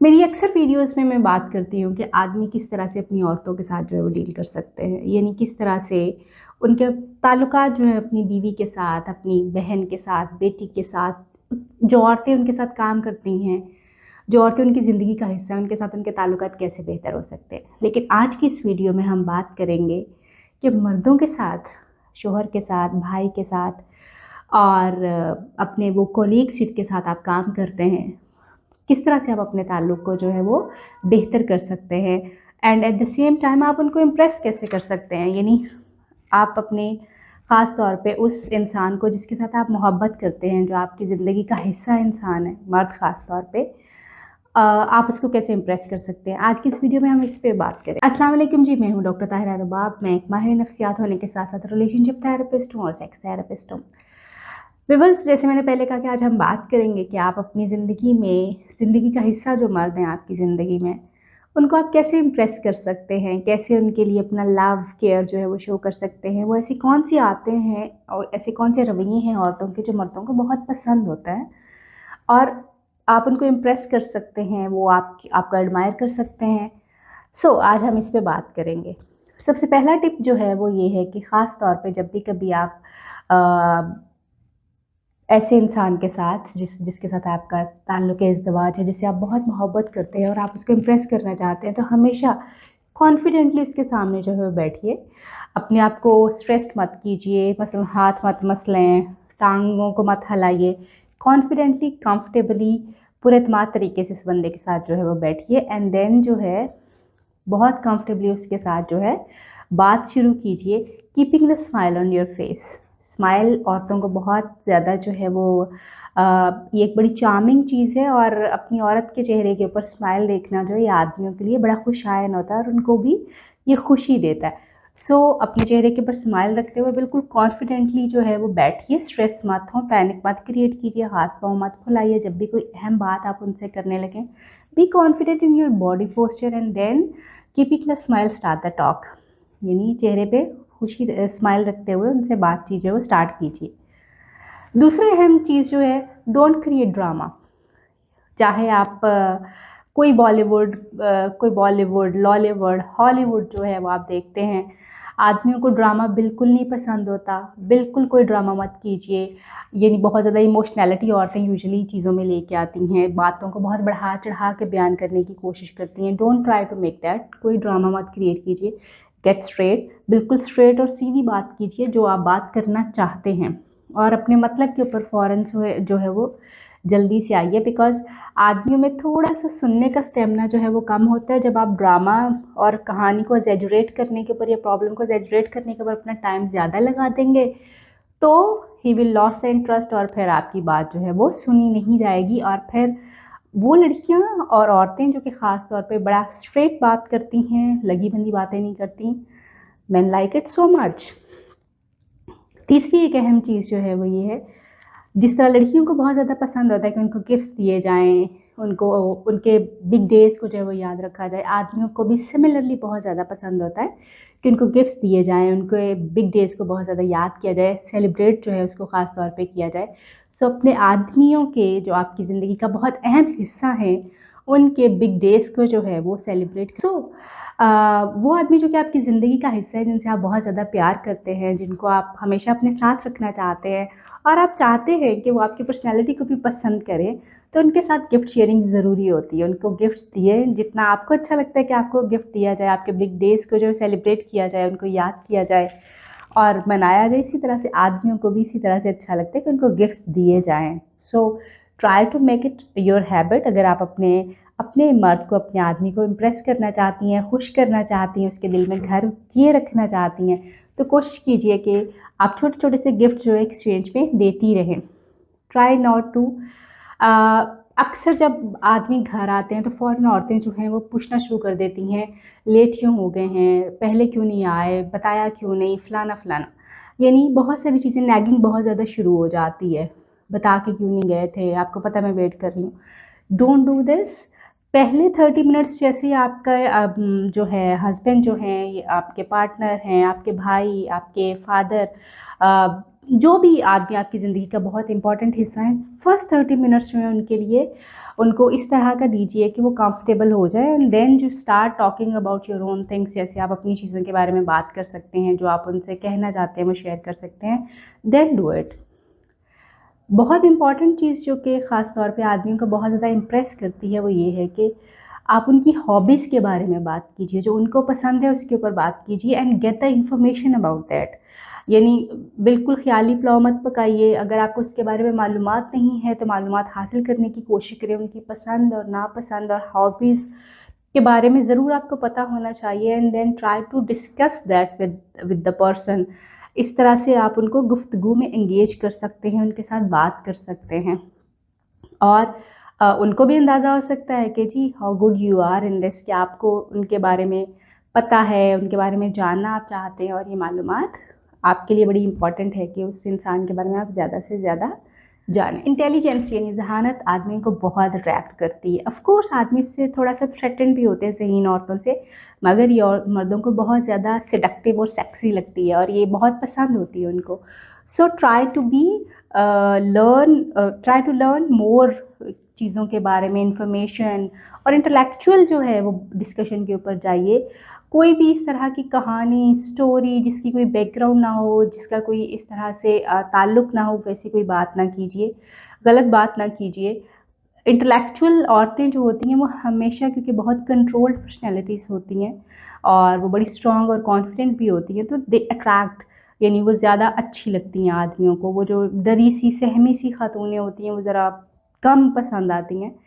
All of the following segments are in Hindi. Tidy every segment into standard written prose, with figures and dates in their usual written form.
मेरी अक्सर वीडियोज़ में मैं बात करती हूँ कि आदमी किस तरह से अपनी औरतों के साथ जो है वो डील कर सकते हैं। यानी किस तरह से उनके ताल्लुकात जो है अपनी बीवी के साथ, अपनी बहन के साथ, बेटी के साथ, जो औरतें उनके साथ काम करती हैं, जो औरतें उनकी ज़िंदगी का हिस्सा हैं, उनके साथ उनके ताल्लुकात कैसे बेहतर हो सकते हैं। लेकिन आज की इस वीडियो में हम बात करेंगे कि मर्दों के साथ, शौहर के साथ, भाई के साथ और अपने वो कोलीग्स जिनके साथ आप काम करते हैं, किस तरह से आप अपने ताल्लुक़ को जो है वो बेहतर कर सकते हैं and at the same time आप उनको इम्प्रेस कैसे कर सकते हैं। यानी आप अपने ख़ास तौर पे उस इंसान को जिसके साथ आप मोहब्बत करते हैं, जो आपकी ज़िंदगी का हिस्सा इंसान है, मर्द ख़ास तौर पे, आप उसको कैसे इम्प्रेस कर सकते हैं। आज की इस वीडियो में हम इस पे बात करें। अस्सलाम वालेकुम जी, मैं हूँ डॉक्टर ताहिरा रबाब। मैं एक माहिर नफ्सियात होने के साथ साथ रिलेशनशिप थेरेपिस्ट हूँ और सेक्स थेरेपिस्ट हूँ। व्यूअर्स, जैसे मैंने पहले कहा कि आज हम बात करेंगे कि आप अपनी ज़िंदगी में, ज़िंदगी का हिस्सा जो मर्द हैं आपकी ज़िंदगी में, उनको आप कैसे इम्प्रेस कर सकते हैं, कैसे उनके लिए अपना लव केयर जो है वो शो कर सकते हैं। वो ऐसी कौन-सी आते हैं और ऐसे कौन से रवैये हैं औरतों के जो मर्दों को बहुत पसंद होता है और आप उनको इम्प्रेस कर सकते हैं, वो आपको एडमायर कर सकते हैं। आज हम इस पे बात करेंगे। सबसे पहला टिप जो है वो ये है कि ख़ास तौर पे जब भी कभी आप अ, ऐसे इंसान के साथ जिसके साथ आपका ताल्लुक़ इज़्दिवाज है, जिससे आप बहुत मोहब्बत करते हैं और आप उसको इम्प्रेस करना चाहते हैं, तो हमेशा कॉन्फिडेंटली उसके सामने जो है वो बैठिए। अपने आप को स्ट्रेस्ड मत कीजिए, मसलन हाथ मत मसलें, टाँगों को मत हिलाइए। कॉन्फिडेंटली, कंफर्टेबली, पुरएतमाद तरीके से इस बंदे के साथ जो है वो बैठिए एंड देन जो है बहुत कंफर्टेबली उसके साथ जो है बात शुरू कीजिए, keeping the smile on your face. Smile औरतों को बहुत ज़्यादा जो है वो ये एक बड़ी चार्मिंग चीज़ है और अपनी औरत के चेहरे के ऊपर स्माइल देखना जो है ये आदमियों के लिए बड़ा खुशायन होता है और उनको भी ये खुशी देता है। अपने चेहरे के ऊपर स्माइल रखते हुए बिल्कुल कॉन्फिडेंटली जो है वो बैठिए, स्ट्रेस मत हो, पैनिक मत क्रिएट कीजिए, हाथ पाँव मत फुलाइए। जब भी कोई अहम बात आप उनसे करने लगें, be confident in your body posture and then keeping the smile start the talk. यानी चेहरे पे खुशी स्माइल रखते हुए उनसे बातचीत जो है वो स्टार्ट कीजिए। दूसरी अहम चीज़ जो है, डोंट क्रिएट ड्रामा। चाहे आप कोई बॉलीवुड, लॉलीवुड, हॉलीवुड जो है वो आप देखते हैं, आदमियों को ड्रामा बिल्कुल नहीं पसंद होता। बिल्कुल कोई ड्रामा मत कीजिए। यानी बहुत ज़्यादा इमोशनैलिटी औरतें यूजुअली चीज़ों में लेके आती हैं, बातों को बहुत बढ़ा-चढ़ा के बयान करने की कोशिश करती हैं। Don't try to make that. कोई ड्रामा मत क्रिएट कीजिए। गेट स्ट्रेट, बिल्कुल स्ट्रेट और सीधी बात कीजिए जो आप बात करना चाहते हैं और अपने मतलब के ऊपर फ़ौरन जो है वो जल्दी से आइए। बिकॉज़ आदमियों में थोड़ा-सा सुनने का स्टेमिना जो है वो कम होता है। जब आप ड्रामा और कहानी को एक्ज़ैजरेट करने के ऊपर या प्रॉब्लम को एक्ज़ैजरेट करने के ऊपर अपना टाइम ज़्यादा लगा देंगे, तो he will loss the interest और फिर आपकी बात जो है वो सुनी नहीं जाएगी। और फिर वो लड़कियाँ और औरतें जो कि ख़ास तौर पे बड़ा स्ट्रेट बात करती हैं, लगी-बंधी बातें नहीं करती, main like it so much. तीसरी एक अहम चीज़ जो है वो ये है, जिस तरह लड़कियों को बहुत ज़्यादा पसंद होता है कि उनको गिफ्ट्स दिए जाएँ, उनको उनके बिग डेज़ को जो है वो याद रखा जाए, आदमियों को भी सिमिलरली बहुत ज़्यादा पसंद होता है कि उनको गिफ्ट्स दिए जाएँ, उनके बिग डेज़ को बहुत ज़्यादा याद किया जाए, सेलिब्रेट जो है उसको ख़ास तौर पे किया जाए। अपने आदमियों के जो आपकी ज़िंदगी का बहुत अहम हिस्सा हैं, उनके बिग डेज़ को जो है वो सेलिब्रेट वो आदमी जो कि आपकी ज़िंदगी का हिस्सा है, जिनसे आप बहुत ज़्यादा प्यार करते हैं, जिनको आप हमेशा अपने साथ रखना चाहते हैं और आप चाहते हैं कि वो आपकी पर्सनैलिटी को भी पसंद करें, तो उनके साथ गिफ्ट शेयरिंग ज़रूरी होती है। उनको गिफ्ट्स दिए, जितना आपको अच्छा लगता है कि आपको गिफ्ट दिया जाए, आपके बिग डेज़ को जो है सेलिब्रेट किया जाए, उनको याद किया जाए और मनाया जाए, इसी तरह से आदमियों को भी इसी तरह से अच्छा लगता है कि उनको गिफ्ट्स दिए जाएँ। Try to make it your habit. अगर आप अपने अपने मर्द को, अपने आदमी को इम्प्रेस करना चाहती हैं, खुश करना चाहती हैं, उसके दिल में घर किए रखना चाहती हैं, तो कोशिश कीजिए कि आप छोटे-छोटे से गिफ्ट जो है एक्सचेंज में देती रहें। ट्राई नॉट टू अक्सर जब आदमी घर आते हैं तो फ़ौरन औरतें जो हैं वो पूछना शुरू कर देती हैं, लेट क्यों हो गए हैं, पहले क्यों नहीं आए, बताया क्यों नहीं, फ़लाना-फ़लाना। यानी बहुत सारी चीज़ें, नैगिंग बहुत ज़्यादा शुरू हो जाती है, बता के क्यों नहीं गए थे, आपको पता है मैं वेट कर रही हूँ। Don't do this. पहले 30 मिनट्स जैसे ही आपका जो है हस्बैंड जो हैं, ये आपके पार्टनर हैं, आपके भाई, आपके फादर, जो भी आदमी आपकी ज़िंदगी का बहुत इम्पोर्टेंट हिस्सा है, फर्स्ट 30 मिनट्स जो है उनके लिए उनको इस तरह का दीजिए कि वो कंफर्टेबल हो जाए, and then you start talking about your own things. जैसे आप अपनी चीज़ों के बारे में बात कर सकते हैं, जो आप उनसे कहना चाहते हैं वो शेयर कर सकते हैं, देन डू इट। बहुत इंपॉर्टेंट चीज़ जो कि ख़ास तौर पे आदमियों को बहुत ज़्यादा इम्प्रेस करती है वो ये है कि आप उनकी हॉबीज़ के बारे में बात कीजिए, जो उनको पसंद है उसके ऊपर बात कीजिए, and get the information about that. यानी बिल्कुल ख़याली पुलाव मत पकाइए, अगर आपको उसके बारे में मालूमात नहीं है तो मालूमात हासिल करने की कोशिश करें। उनकी पसंद और नापसंद और हॉबीज़ के बारे में ज़रूर आपको पता होना चाहिए, and then try to discuss that with the person. इस तरह से आप उनको गुफ्तगू में एंगेज कर सकते हैं, उनके साथ बात कर सकते हैं, और उनको भी अंदाज़ा हो सकता है कि जी how good you are in this, कि आपको उनके बारे में पता है, उनके बारे में जानना आप चाहते हैं, और ये मालूमात आपके लिए बड़ी इंपॉर्टेंट है कि उस इंसान के बारे में आप ज़्यादा से ज़्यादा जानें। इंटेलिजेंस यानी ज़हानत आदमी को बहुत अट्रैक्ट करती है। ऑफ कोर्स आदमी इससे थोड़ा सा थ्रेटन भी होते हैं ज़हीन औरतों से, मगर ये और मर्दों को बहुत ज़्यादा सेडक्टिव और सेक्सी लगती है और ये बहुत पसंद होती है उनको। So try to be try to learn more चीज़ों के बारे में इंफॉर्मेशन, और इंटेलेक्चुअल जो है वो डिस्कशन के ऊपर जाइए। कोई भी इस तरह की कहानी, स्टोरी जिसकी कोई बैकग्राउंड ना हो, जिसका कोई इस तरह से ताल्लुक़ ना हो, वैसी कोई बात ना कीजिए, गलत बात ना कीजिए। इंटेलेक्चुअल औरतें जो होती हैं वो हमेशा, क्योंकि बहुत कंट्रोल्ड पर्सनैलिटीज़ होती हैं और वो बड़ी स्ट्रॉन्ग और कॉन्फिडेंट भी होती हैं, तो दे अट्रैक्ट, यानी वो ज़्यादा अच्छी लगती हैं आदमियों को। वो जो डरी सी सहमी सी खातूनें होती हैं वो ज़रा कम पसंद आती हैं।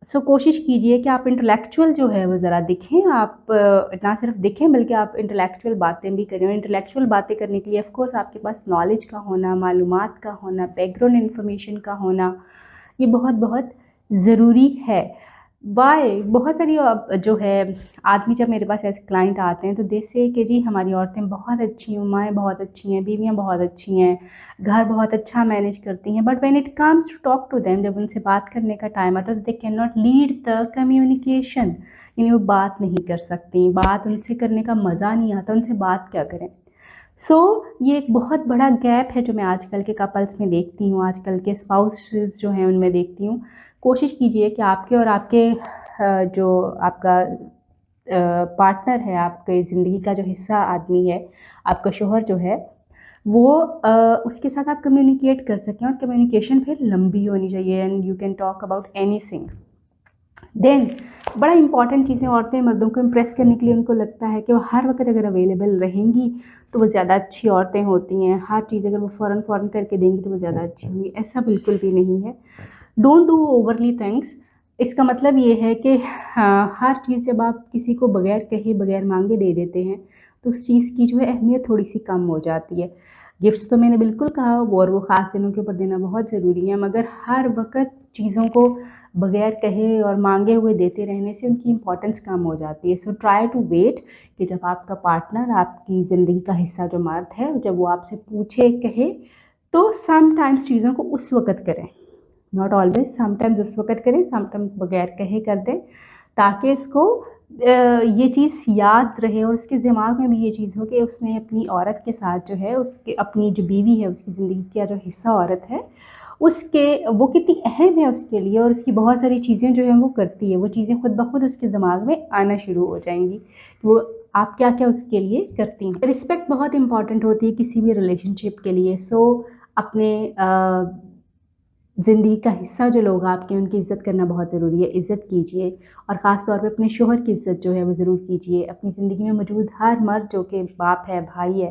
सो कोशिश कीजिए कि आप इंटेलेक्चुअल जो है वो ज़रा दिखें, आप ना सिर्फ दिखें बल्कि आप इंटेलेक्चुअल बातें भी करें। और इंटेलेक्चुअल बातें करने के लिए ऑफ कोर्स आपके पास नॉलेज का होना, मालूमात का होना, बैकग्राउंड इन्फॉर्मेशन का होना, ये बहुत बहुत ज़रूरी है। वाई बहुत सारी जो है आदमी जब मेरे पास ऐसे क्लाइंट आते हैं तो दे से कि जी हमारी औरतें बहुत अच्छी हैं, माएँ बहुत अच्छी हैं, बीवियाँ बहुत अच्छी हैं, घर बहुत अच्छा मैनेज करती हैं, but when it comes to talk to them, जब उनसे बात करने का टाइम आता है तो they can not lead the communication, यानी वो बात नहीं कर सकती, बात उनसे करने का मज़ा नहीं आता, उनसे बात क्या करें। सो ये एक बहुत बड़ा गैप है जो मैं आजकल के कपल्स में देखती हूँ, आजकल के स्पाउसेस जो हैं उनमें देखती हूँ। कोशिश कीजिए कि आपके और आपके जो आपका पार्टनर है, आपके ज़िंदगी का जो हिस्सा आदमी है, आपका शौहर जो है, वो उसके साथ आप कम्युनिकेट कर सकें, और कम्युनिकेशन फिर लंबी होनी चाहिए, and you can talk about anything. Then बड़ा इंपॉर्टेंट चीज़ें, औरतें मर्दों को इम्प्रेस करने के लिए उनको लगता है कि वो हर वक्त अगर अवेलेबल रहेंगी तो वो ज़्यादा अच्छी औरतें होती हैं, हर चीज़ अगर वो फ़ौरन फ़ौरन करके देंगी तो वो ज़्यादा अच्छी होंगी। ऐसा बिल्कुल भी नहीं है। Don't do overly things. इसका मतलब ये है कि हाँ, हर चीज़ जब आप किसी को बगैर कहे, बगैर मांगे दे देते हैं तो उस चीज़ की जो है अहमियत थोड़ी सी कम हो जाती है। गिफ्ट्स तो मैंने बिल्कुल कहा, और वो ख़ास दिनों के ऊपर देना बहुत ज़रूरी है, मगर हर वक्त चीज़ों को बगैर कहे और मांगे हुए देते रहने से उनकी इम्पोर्टेंस कम हो जाती है। सो ट्राई टू वेट कि जब आपका पार्टनर, आपकी ज़िंदगी का हिस्सा जो मर्द है, जब वो आपसे पूछे, कहे, तो समटाइम्स चीज़ों को उस वक़्त करें, नॉट ऑलवेज़। समटाइम्स उस वक़्त करें, समटाइम्स बगैर कहे कर दें, ताकि इसको ये चीज़ याद रहे और उसके दिमाग में भी ये चीज़ हो कि उसने अपनी औरत के साथ जो है, उसके अपनी जो बीवी है, उसकी ज़िंदगी का जो हिस्सा औरत है, उसके वो कितनी अहम है उसके लिए, और उसकी बहुत सारी चीज़ें जो हैं वो करती है। वो चीज़ें खुद ब खुद उसके दिमाग में आना शुरू हो जाएँगी। वो आप क्या-क्या उसके लिए करती हैं। रिस्पेक्ट बहुत इम्पॉर्टेंट होती है किसी भी रिलेशनशिप के लिए। सो अपने ज़िंदगी का हिस्सा जो लोग आपके हैं उनकी इज़्ज़त करना बहुत ज़रूरी है। इज़्ज़त कीजिए, और ख़ास तौर पे अपने शौहर की इज़्ज़त जो है वो ज़रूर कीजिए। अपनी ज़िंदगी में मौजूद हर मर्द जो कि बाप है, भाई है,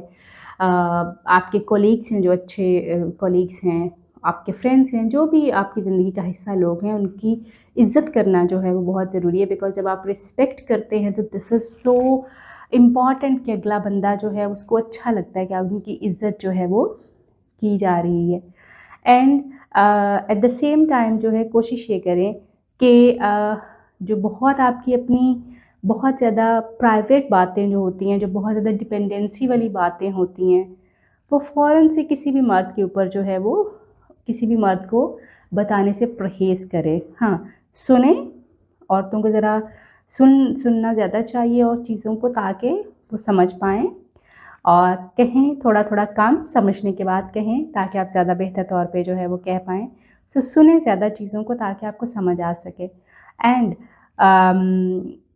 आपके कॉलीग्स हैं जो अच्छे कॉलीग्स हैं, आपके फ्रेंड्स हैं, जो भी आपकी ज़िंदगी का हिस्सा लोग हैं, उनकी इज़्ज़त करना जो है वो बहुत ज़रूरी है। बिकॉज़ जब आप रिस्पेक्ट करते हैं तो दिस इज़ सो इम्पॉर्टेंट कि अगला बंदा जो है उसको अच्छा लगता है कि उनकी इज़्ज़त जो है वो की जा रही है। And at the same time जो है कोशिश ये करें कि जो बहुत आपकी अपनी बहुत ज़्यादा प्राइवेट बातें जो होती हैं, जो बहुत ज़्यादा डिपेंडेंसी वाली बातें होती हैं, वो फ़ौरन से किसी भी मर्द के ऊपर जो है वो किसी भी मर्द को बताने से परहेज़ करें। हाँ, सुनें, औरतों को ज़रा सुनना ज़्यादा चाहिए और चीज़ों को, ताकि वो समझ पाएँ, और कहें थोड़ा-थोड़ा कम, समझने के बाद कहें, ताकि आप ज़्यादा बेहतर तौर पे जो है वो कह पाएँ। सो सुने ज़्यादा चीज़ों को ताकि आपको समझ आ सके। एंड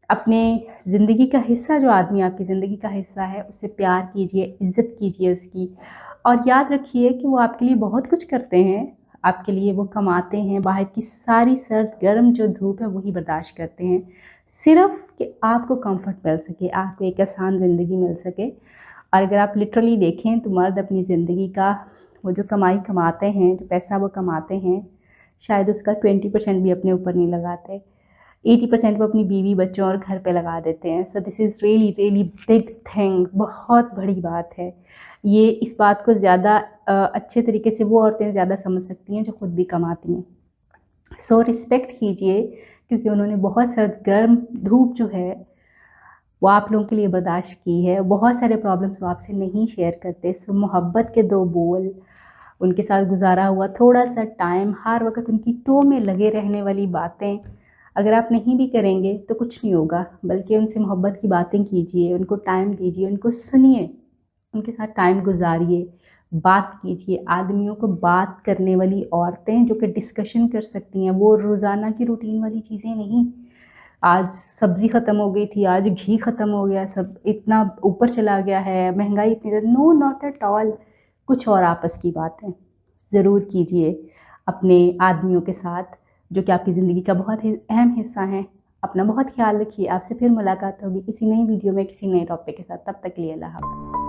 अपने ज़िंदगी का हिस्सा, जो आदमी आपकी ज़िंदगी का हिस्सा है, उससे प्यार कीजिए, इज़्ज़त कीजिए उसकी, और याद रखिए कि वो आपके लिए बहुत कुछ करते हैं। आपके लिए वो कमाते हैं, बाहर की सारी सर्द गर्म जो धूप है वही बर्दाश्त करते हैं, सिर्फ़ कि आपको कम्फ़र्ट मिल सके, आपको एक आसान ज़िंदगी मिल सके। और अगर आप लिटरली देखें तो मर्द अपनी ज़िंदगी का वो जो कमाई कमाते हैं, जो पैसा वो कमाते हैं, शायद उसका 20% भी अपने ऊपर नहीं लगाते। 80% वो अपनी बीवी, बच्चों और घर पे लगा देते हैं। So this is really really big thing, बहुत बड़ी बात है। ये इस बात को ज़्यादा अच्छे तरीके से वो औरतें ज़्यादा समझ सकती हैं जो खुद भी कमाती हैं। सो रिस्पेक्ट कीजिए, क्योंकि उन्होंने बहुत सर्द गर्म धूप जो है वो आप लोगों के लिए बर्दाश्त की है। बहुत सारे प्रॉब्लम्स वो आपसे नहीं शेयर करते। सो मोहब्बत के 2 बोल, उनके साथ गुज़ारा हुआ थोड़ा-सा टाइम, हर वक़्त उनकी टो में लगे रहने वाली बातें, अगर आप नहीं भी करेंगे तो कुछ नहीं होगा, बल्कि उनसे मोहब्बत की बातें कीजिए, उनको टाइम दीजिए, उनको सुनिए, उनके साथ टाइम गुज़ारिए, बात कीजिए। आदमियों को बात करने वाली औरतें जो कि डिस्कशन कर सकती हैं, वो रोज़ाना की रूटीन वाली चीज़ें नहीं। आज सब्ज़ी ख़त्म हो गई थी, आज घी ख़त्म हो गया, सब इतना ऊपर चला गया है, महँगाई इतनी ज़्यादा, नो नॉट एट ऑल। कुछ और आपस की बातें ज़रूर कीजिए अपने आदमियों के साथ, जो कि आपकी ज़िंदगी का बहुत ही अहम हिस्सा हैं। अपना बहुत ख़्याल रखिए। आपसे फिर मुलाकात होगी किसी नई वीडियो में, किसी नए टॉपिक के साथ। तब तक के लिए अल्लाह हाफ़िज़।